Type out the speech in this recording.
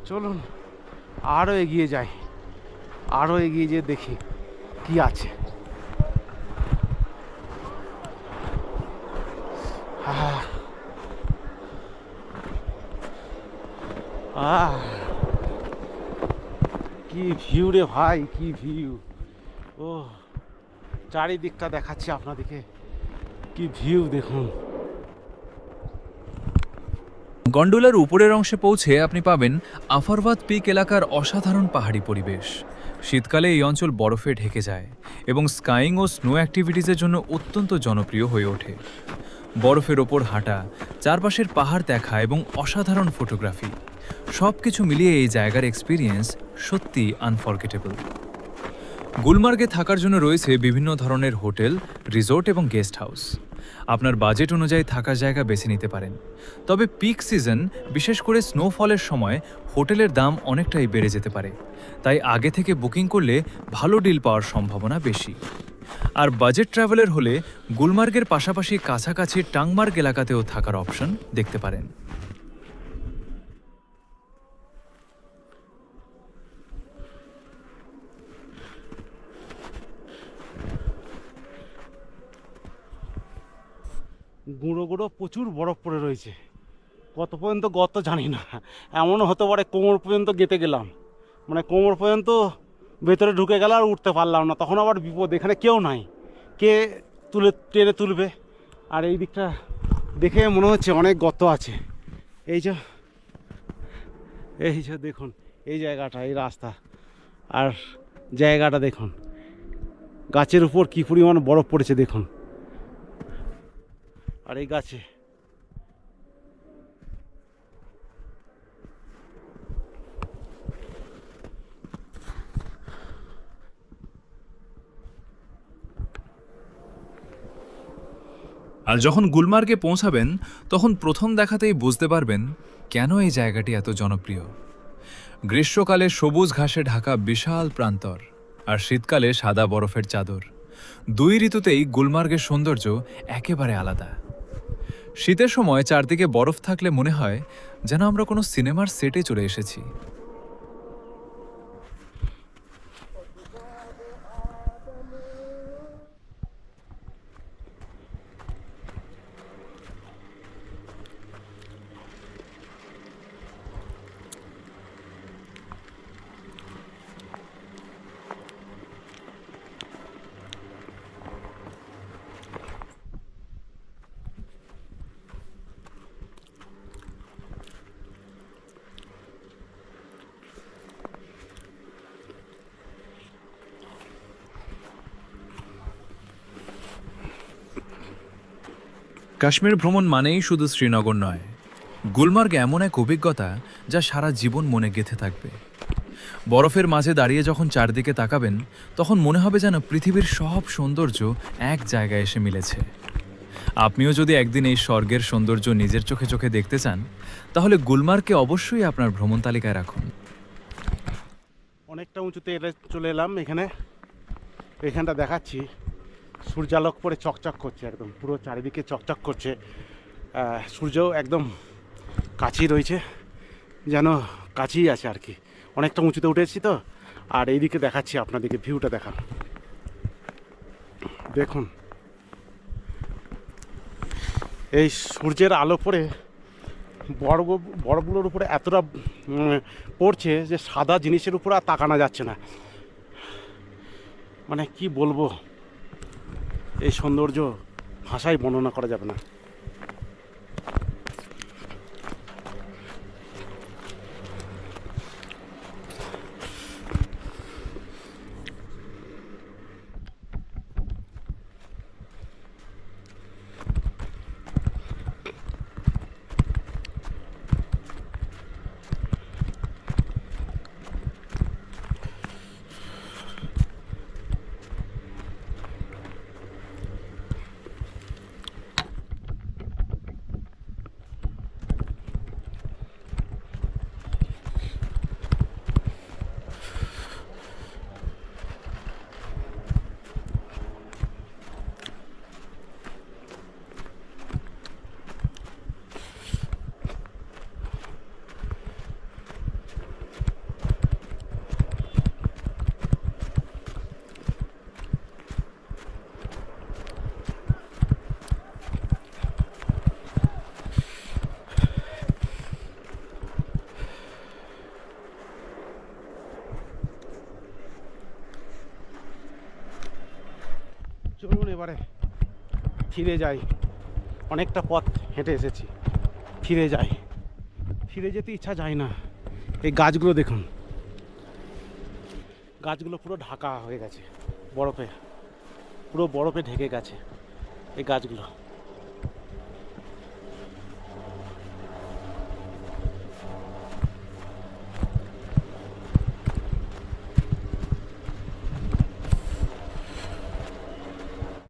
চলুন আরও এগিয়ে যাই, আরও এগিয়ে যেয়ে দেখি কি আছে। কি ভিউ রে ভাই, কি ভিউ! ও চারিদিকটা দেখাচ্ছি আপনাদেরকে, কি ভিউ দেখুন। গন্ডোলার উপরের অংশে পৌঁছে আপনি পাবেন আফারবাদ পিক এলাকার অসাধারণ পাহাড়ি পরিবেশ। শীতকালে এই অঞ্চল বরফে ঢেকে যায় এবং স্কাইং ও স্নো অ্যাক্টিভিটিসের জন্য অত্যন্ত জনপ্রিয় হয়ে ওঠে। বরফের ওপর হাঁটা, চারপাশের পাহাড় দেখা এবং অসাধারণ ফটোগ্রাফি, সব কিছু মিলিয়ে এই জায়গার এক্সপিরিয়েন্স সত্যি আনফরগেটেবল। গুলমার্গে থাকার জন্য রয়েছে বিভিন্ন ধরনের হোটেল, রিসোর্ট এবং গেস্ট হাউস। আপনার বাজেট অনুযায়ী থাকার জায়গা বেছে নিতে পারেন। তবে পিক সিজন, বিশেষ করে স্নোফলের সময় হোটেলের দাম অনেকটাই বেড়ে যেতে পারে, তাই আগে থেকে বুকিং করলে ভালো ডিল পাওয়ার সম্ভাবনা বেশি। আর বাজেট ট্রাভেলার হলে গুলমার্গের পাশাপাশি কাছাকাছি টাংমার্গ এলাকাতেও থাকার অপশন দেখতে পারেন। গুঁড়ো গুঁড়ো প্রচুর বরফ পড়ে রয়েছে, কত পর্যন্ত গর্ত জানি না, এমনও হতে পারে কোমর পর্যন্ত গেঁথে গেলাম, মানে কোমর পর্যন্ত ভেতরে ঢুকে গেল আর উঠতে পারলাম না, তখন আবার বিপদ, এখানে কেউ নাই, কে টেনে তুলবে। আর এই দিকটা দেখে মনে হচ্ছে অনেক গর্ত আছে। এই যে দেখুন, এই জায়গাটা, এই রাস্তা আর জায়গাটা দেখুন, গাছের উপর কী পরিমাণ বরফ পড়েছে দেখুন। আর এই গাছে আর যখন গুলমার্গে পৌঁছাবেন তখন প্রথম দেখাতেই বুঝতে পারবেন কেন এই জায়গাটি এত জনপ্রিয়। গ্রীষ্মকালে সবুজ ঘাসে ঢাকা বিশাল প্রান্তর, আর শীতকালে সাদা বরফের চাদর। দুই ঋতুতেই গুলমার্গের সৌন্দর্য একেবারে আলাদা। শীতের সময় চারদিকে বরফ থাকলে মনে হয় যেন আমরা কোনো সিনেমার সেটে চলে এসেছি। কাশ্মীর ভ্রমণ মানেই শুধু শ্রীনগর নয়, গুলমার্গ এমন এক অভিজ্ঞতা যা সারা জীবন মনে গেঁথে থাকবে। বরফের মাঝে দাঁড়িয়ে যখন চারদিকে তাকাবেন তখন মনে হবে যেন পৃথিবীর সব সৌন্দর্য এক জায়গায় এসে মিলেছে। আপনিও যদি একদিন এই স্বর্গের সৌন্দর্য নিজের চোখে চোখে দেখতে চান তাহলে গুলমার্গকে অবশ্যই আপনার ভ্রমণ তালিকায় রাখুন। অনেকটা উঁচুতে চলে এলাম, এখানটা দেখাচ্ছি, সূর্যালোক পরে চকচক করছে, একদম পুরো চারিদিকে চকচক করছে, সূর্যও একদম কাছেই রয়েছে, যেন কাছেই আছে আর কি। অনেকটা উঁচুতে উঠেছি তো, আর এইদিকে দেখাচ্ছি আপনাদেরকে, ভিউটা দেখান, দেখুন এই সূর্যের আলো পড়ে বরফগুলোর উপরে এতটা পড়ছে যে সাদা জিনিসের উপর আর তাকানো যাচ্ছে না, মানে কি বলবো, এই সৌন্দর্য ভাষায় বর্ণনা করা যাবে না। ফিরে যাই, অনেকটা পথ হেঁটে এসেছি, ফিরে যাই। ফিরে যেতে ইচ্ছা যায় না। এই গাছগুলো দেখুন, গাছগুলো পুরো ঢাকা হয়ে গেছে বরফে, পুরো বরফে ঢেকে গেছে এই গাছগুলো।